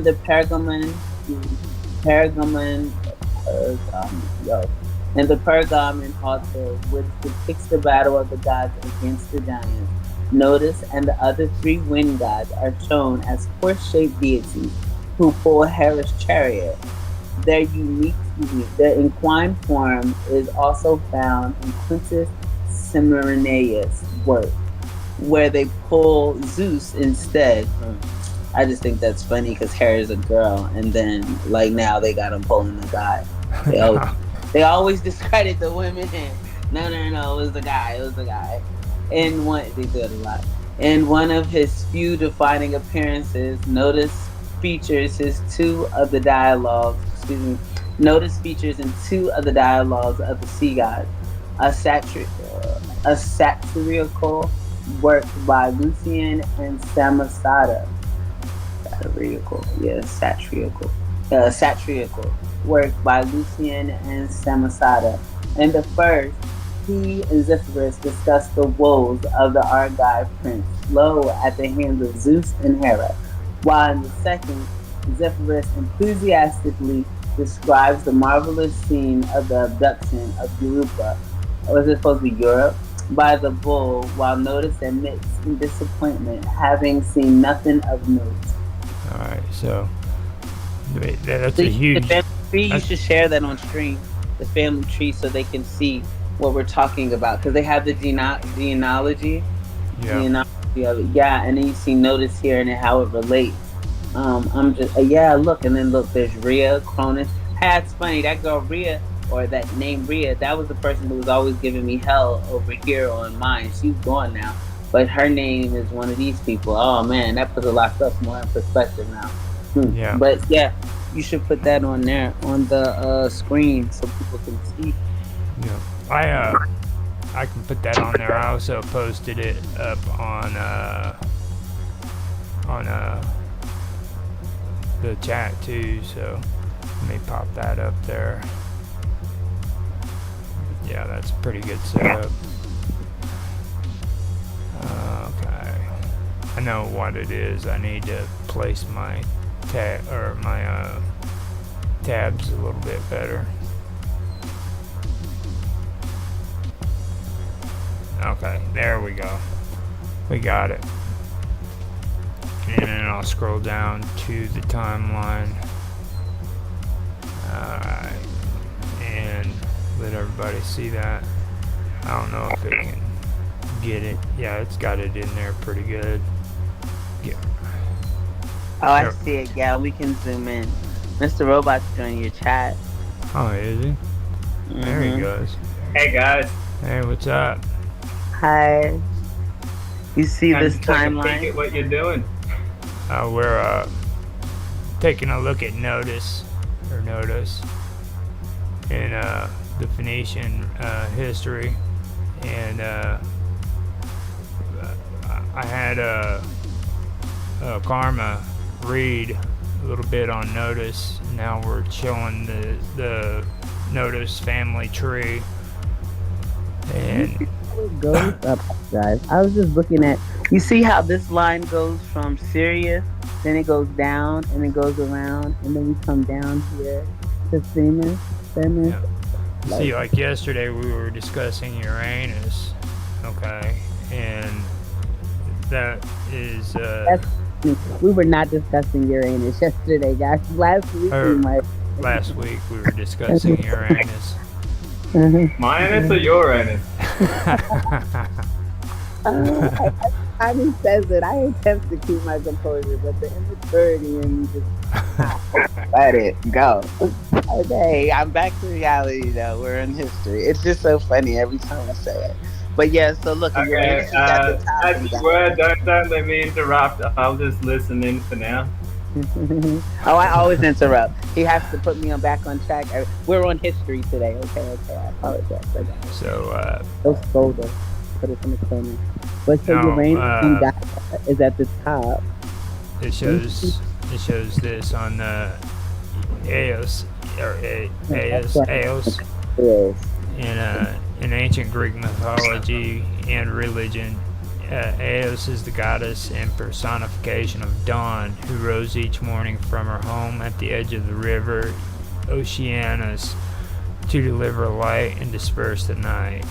In the Pergamon, yo, in the Pergamon altar, which depicts the battle of the gods against the giants, Notice and the other three wind gods are shown as horse-shaped deities who pull Hera's chariot. Their equine form is also found in Quintus Semiraneus' work, where they pull Zeus instead. I just think that's funny because Hera's a girl, and then like now they got him pulling the guy. They always discredit the women. No, it was the guy. It was the guy. And they do it a lot. In one of his few defining appearances, Notice features in two of the dialogues of the sea gods, a satirical work by Lucian and Samosata. Satirical work by Lucian and Samosata. In the first, he and Zephyrus discuss the woes of the Argive prince Lo at the hands of Zeus and Hera, while in the second, Zephyrus enthusiastically describes the marvelous scene of the abduction of Europa, or is it supposed to be Europe, by the bull, while Notice admits in disappointment having seen nothing of note. Alright, so that's a huge... The family tree, you should share that on stream, the family tree, so they can see what we're talking about, because they have the genealogy. Genealogy of it. Yeah, and then you see Notice here and how it relates. I'm just look, and then look, there's Rhea, Cronus. That's funny, that girl Rhea, or that name Rhea, that was the person who was always giving me hell over here on mine. She's gone now, but her name is one of these people. Oh man, that puts a lot of stuff more in perspective now. Yeah. But yeah, you should put that on there on the screen so people can see. Yeah. I can put that on there. I also posted it up on the chat too, so let me pop that up there. Yeah, that's a pretty good setup. Okay, I know what it is. I need to place my tabs a little bit better. Okay, there we go. We got it. And then I'll scroll down to the timeline. Alright. And let everybody see that. I don't know if it can get it. Yeah, it's got it in there pretty good. Yeah. Oh, I see it. Yeah, we can zoom in. Mr. Robot's joining your chat. Oh, is he? Mm-hmm. There he goes. Hey, guys. Hey, what's up? Hi. You see this timeline? Take it what you're doing. We're taking a look at Notice in the Phoenician history, and I had Karma read a little bit on Notice. Now we're showing the Notice family tree, and it goes up, guys. I was just looking at. You see how this line goes from Sirius, then it goes down, and it goes around, and then we come down here to Themis. Yeah. See, like yesterday we were discussing Uranus, okay, and that is. We were not discussing Uranus yesterday, guys. Last week we were discussing Uranus. My Uranus or your Uranus? I mean, says it. I attempt to keep my composure, but the immaturity in me just let it go. Okay, I'm back to reality though. We're in history. It's just so funny every time I say it. But yeah, so look, okay, as you were, don't let me interrupt. I'll just listen in for now. Oh, I always interrupt. He has to put me back on track. We're on history today. Okay, I apologize for that. So, those folders, put it in the corner. But so Uranus is at the top. It shows this on Eos or Eos. In ancient Greek mythology and religion, Eos is the goddess and personification of dawn, who rose each morning from her home at the edge of the river Oceanus to deliver light and disperse the night.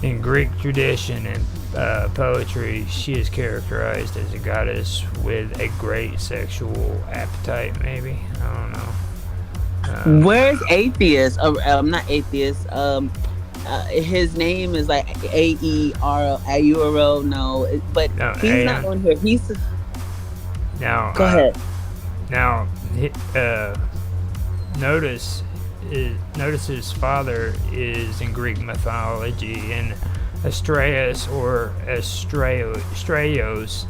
In Greek tradition and poetry, she is characterized as a goddess with a great sexual appetite, maybe. I don't know. Where's Atheist? Not Atheist. His name is like Aeuro. No, but No, he's not on here. He's now. Go ahead. Now, notice his father is in Greek mythology, and Astraeus or Astraios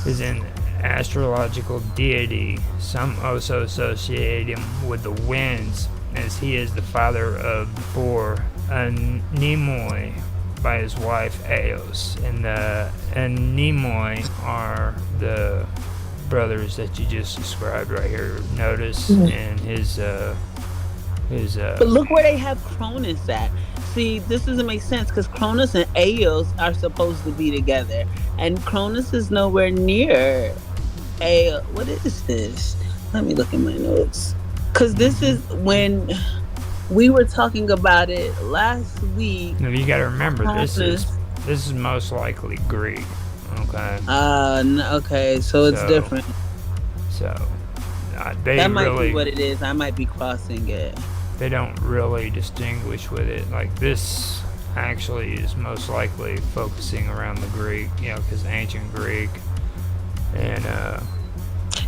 is an astrological deity. Some also associate him with the winds, as he is the father of the four Anemoi by his wife Eos, and the Anemoi are the brothers that you just described right here. Notice and his. But look where they have Cronus at. See, this doesn't make sense because Cronus and Eos are supposed to be together, and Cronus is nowhere near. What is this? Let me look at my notes, because this is when we were talking about it last week. No, you got to remember, this is most likely Greek. Okay. Okay, so it's different. So that might be what it is. I might be crossing it. They don't really distinguish with it. Like, this actually is most likely focusing around the Greek, because ancient Greek. And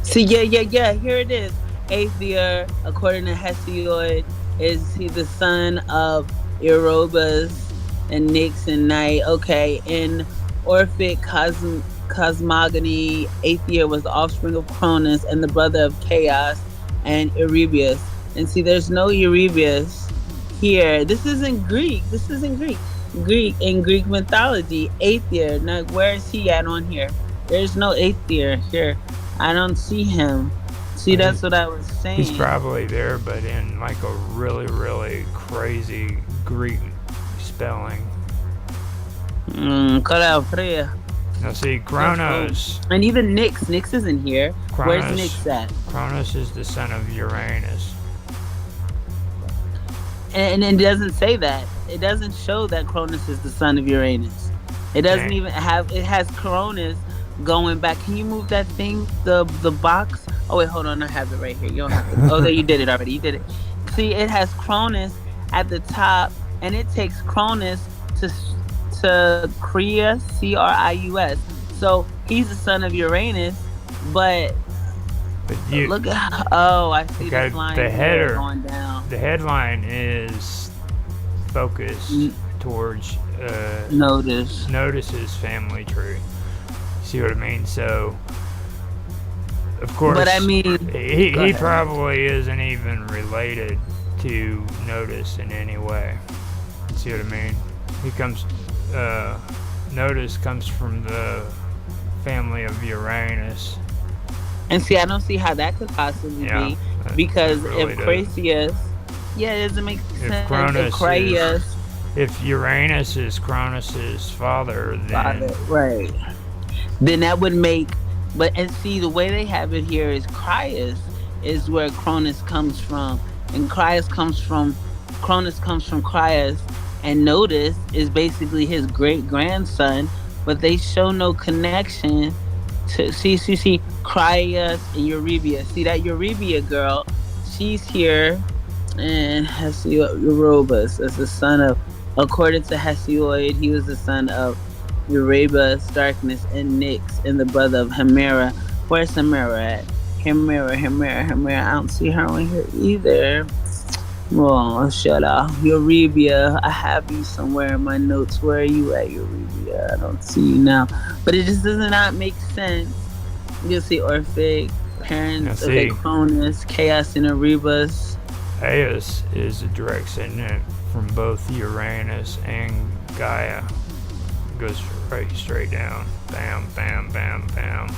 see, yeah. Here it is. Aether, according to Hesiod, is he the son of Erebus and Nyx and Night? Okay, in Orphic cosmogony, Aether was the offspring of Cronus and the brother of Chaos and Erebus. And see, there's no Erebus here. This isn't Greek. Greek in Greek mythology, Aether. Now, where is he at on here? There's no Aether here. I don't see him. See, that's what I was saying. He's probably there, but in like a really, really crazy Greek spelling. Now see, Kronos. And even Nyx isn't here. Where's Nyx at? Kronos is the son of Uranus. And it doesn't say that. It doesn't show that Cronus is the son of Uranus. It doesn't even have. It has Cronus going back. Can you move that thing, the box? Oh wait, hold on. I have it right here. You don't have to. Oh, there, you did it already. You did it. See, it has Cronus at the top, and it takes Cronus to Crius, Crius. So he's the son of Uranus, but look at. Oh, I see this line. The header going down. The headline is focused towards Notice's family tree. See what I mean? So, of course, but I mean, he probably isn't even related to Notice in any way. See what I mean? He comes. Notice comes from the family of Uranus. And see, I don't see how that could possibly be, because really if Crasius, it doesn't make sense. If Uranus is Cronus's father, then right, then that would make. But and see, the way they have it here is Crius is where Cronus comes from, and Cronus comes from Crius, and Notice is basically his great grandson, but they show no connection to see Crius and Eurybia. See that Eurybia girl, she's here, and Erebus is the son of, according to Hesiod, he was the son of Erebus, Darkness, and Nyx, and the brother of Hemera. Where's Hemera at? Hemera. I don't see her on here either. Oh, shut up. Eurybia, I have you somewhere in my notes. Where are you at, Eurybia? I don't see you now. But it just does not make sense. You'll see Orphic, parents, Cronus, Chaos, and Erebus. Eos is a direct descendant from both Uranus and Gaia. Goes right straight down. Bam, bam, bam, bam.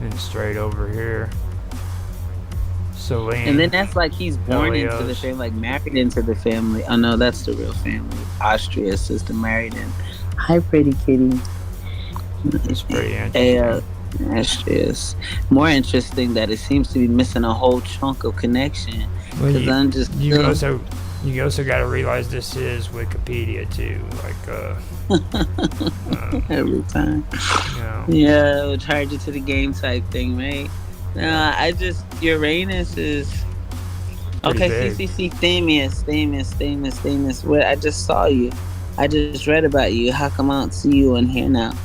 And straight over here. Selene, and then that's like he's born into the family, like married into the family. Oh no, that's the real family. Austrius is the married in. Hi, pretty kitty. It's pretty interesting. That's just more interesting that it seems to be missing a whole chunk of connection. Well, Because I'm just still... you also got to realize this is Wikipedia too. every time. You know. Yeah, we'll charge it to the game type thing, right? I just Uranus is Pretty okay. big. Themis. What I just saw you. I just read about you. How come I don't see you in here now?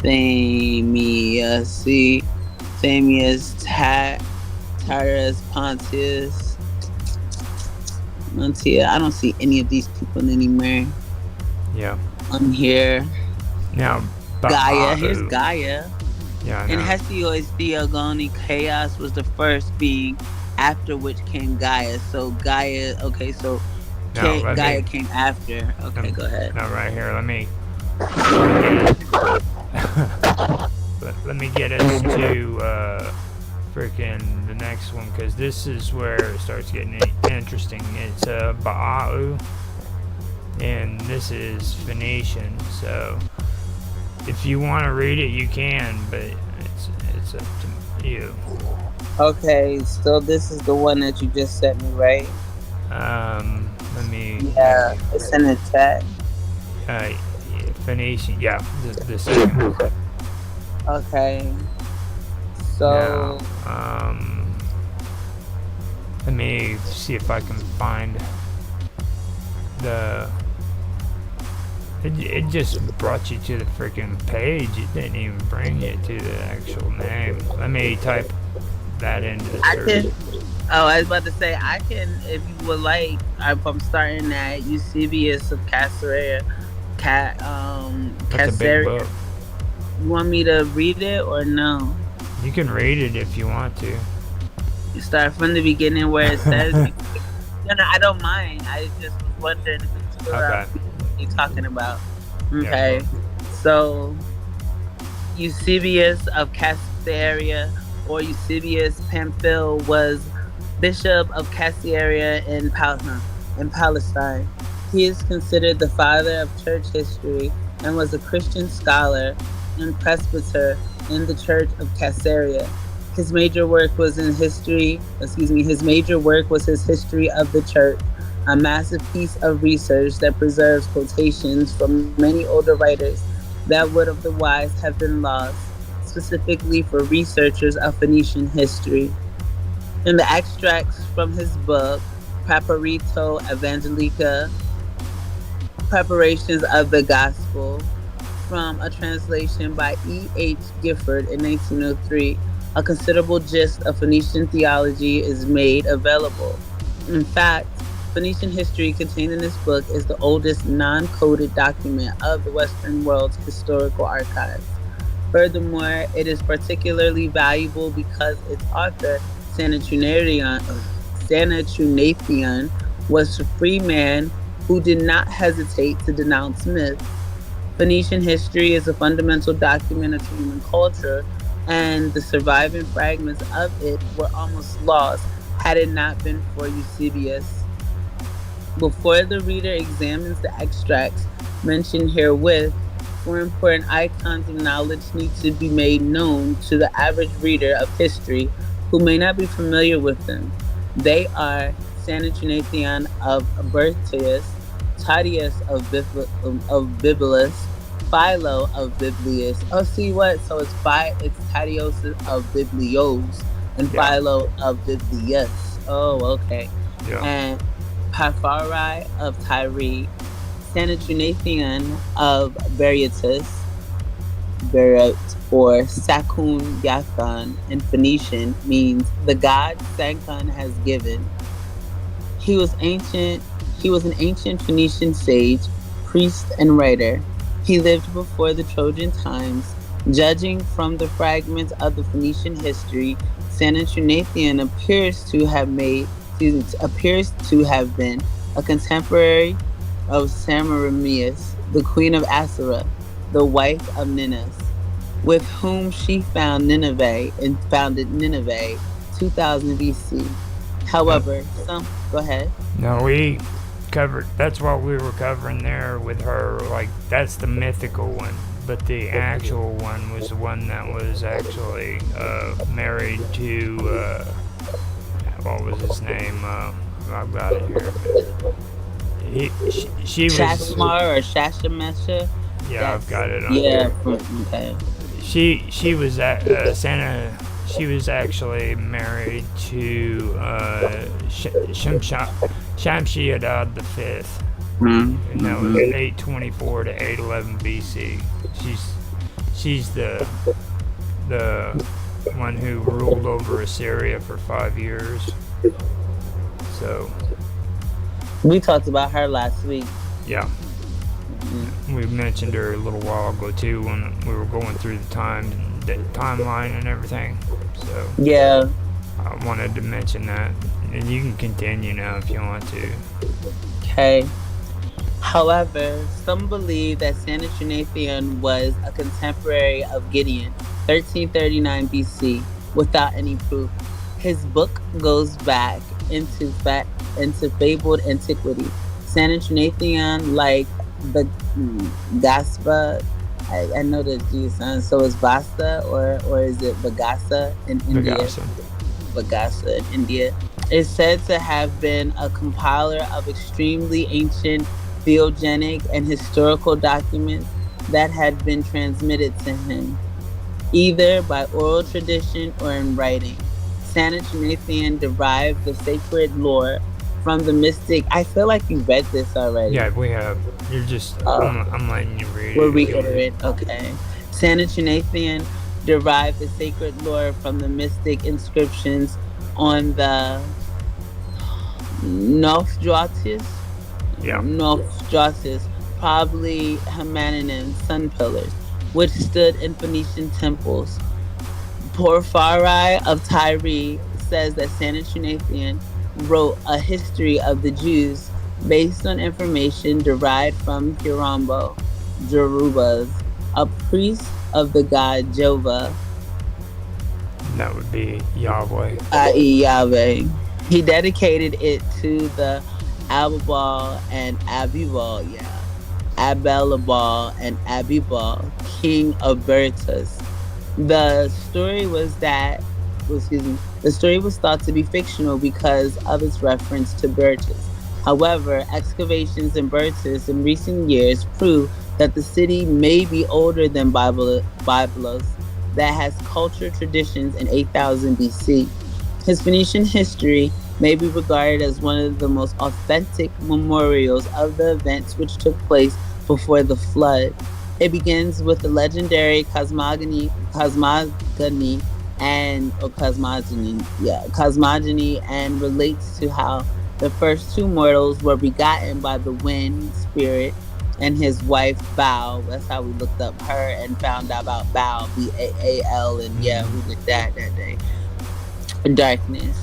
Themis, Tyrus, Pontius, Montia. I don't see any of these people anymore. Yeah. On here. Now, Gaia. Here's Gaia. Yeah. In Hesiod's Theogony, chaos was the first being, after which came Gaia. So Gaia. Okay, so Gaia came after. Okay, go ahead. Now, right here, let me get us to freaking the next one, because this is where it starts getting interesting. It's WWOW, and this is Phoenician. So if you want to read it, you can, but it's up to you. Okay, so this is the one that you just sent me, right? Let me. Yeah, it's in the chat. Phoenician. Yeah, the second. Okay. So. Now, let me see if I can find the. It just brought you to the freaking page. It didn't even bring you to the actual name. Let me type that into the search. I was about to say, I can, if you would like, I'm starting at Eusebius of Caesarea. That's a big book. You want me to read it or no? You can read it if you want to. You start from the beginning where it says... No, I don't mind. I just was wondering if it's what you're talking about. Okay. Yeah, so, Eusebius of Caesarea, or Eusebius Pamphile, was Bishop of Caesarea in Palestine. He is considered the father of church history and was a Christian scholar and presbyter in the Church of Caesarea. His major work was his History of the Church, a massive piece of research that preserves quotations from many older writers that would otherwise have been lost, specifically for researchers of Phoenician history. In the extracts from his book, Praeparito Evangelica, Preparations of the Gospel, from a translation by E.H. Gifford in 1903, a considerable gist of Phoenician theology is made available. In fact, Phoenician history contained in this book is the oldest non-coded document of the Western world's historical archives. Furthermore, it is particularly valuable because its author, Sanchuniathon, was a free man who did not hesitate to denounce myths. Phoenician history is a fundamental document of human culture, and the surviving fragments of it were almost lost had it not been for Eusebius. Before the reader examines the extracts mentioned herewith, four important icons of knowledge need to be made known to the average reader of history who may not be familiar with them. They are Sanchuniathon of Bertius, Tadius of Bibulus, Philo of Biblius. Oh, see what? So it's Tadius of Biblios and Philo of Biblius. Oh, okay. Yeah. And Parphari of Tyre, Sanchuniathon of Berytus, or Sakun in Phoenician means the god Sankun has given. He was an ancient Phoenician sage, priest, and writer. He lived before the Trojan times. Judging from the fragments of the Phoenician history, Sanchuniathon appears to have been a contemporary of Semiramis, the queen of Assyria, the wife of Ninus, with whom she founded Nineveh 2000 BC. However, go ahead. No, covered. That's what we were covering there with her. Like, that's the mythical one. But the actual one was the one that was actually married to, what was his name? I've got it here. She was... Shashmar or Shashamesha? Yeah, I've got it on here. Okay. She was at Santa... She was actually married to Shamshi-Adad V. And that was 824 to 811 BC. She's the one who ruled over Assyria for 5 years. So we talked about her last week. Yeah. We mentioned her a little while ago too when we were going through the timeline and everything. So yeah, I wanted to mention that, and you can continue now if you want to. Okay. However, some believe that Sanatrinathan was a contemporary of Gideon, 1339 BC, without any proof. His book goes back into fabled antiquity. Sanatrinathan, like the Gaspa, I know the G sound, so is Vasta or is it Bagasa in India? Bagasa in India is said to have been a compiler of extremely ancient theogenic and historical documents that had been transmitted to him, either by oral tradition or in writing. Sanatrinathan derived the sacred lore from the mystic. I feel like you read this already. Yeah, we have. You're just, I'm letting you read it. We'll reiterate. Okay. Sanatrinathan derived the sacred lore from the mystic inscriptions on the Northjotis. Yeah. Northjotis, probably Hamanian sun pillars, which stood in Phoenician temples. Porphyry of Tyre says that Sanatrinathan wrote a history of the Jews based on information derived from Jerubas, a priest of the god Jehovah. That would be Yahweh. I.e. Yahweh. He dedicated it to the Abelabal and Abibal, Abelabal and Abibal, king of Bertus. The story was thought to be fictional because of its reference to Bertus. However, excavations in Bertus in recent years prove that the city may be older than Byblos, that has cultural traditions in 8000 BC. His Phoenician history may be regarded as one of the most authentic memorials of the events which took place before the flood. It begins with the legendary cosmogony and relates to how the first two mortals were begotten by the wind spirit and his wife Baal. That's how we looked up her and found out about Baal, Baal, and we did that day. Darkness.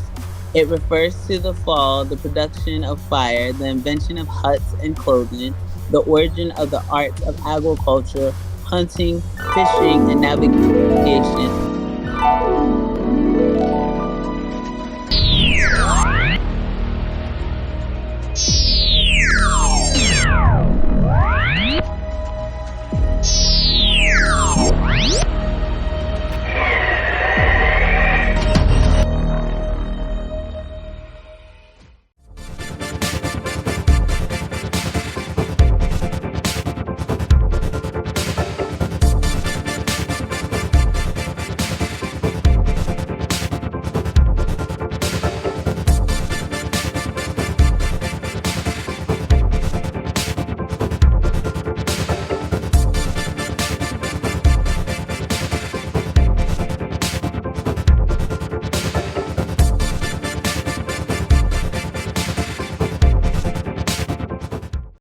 It refers to the fall, the production of fire, the invention of huts and clothing, the origin of the arts of agriculture, hunting, fishing, and navigation.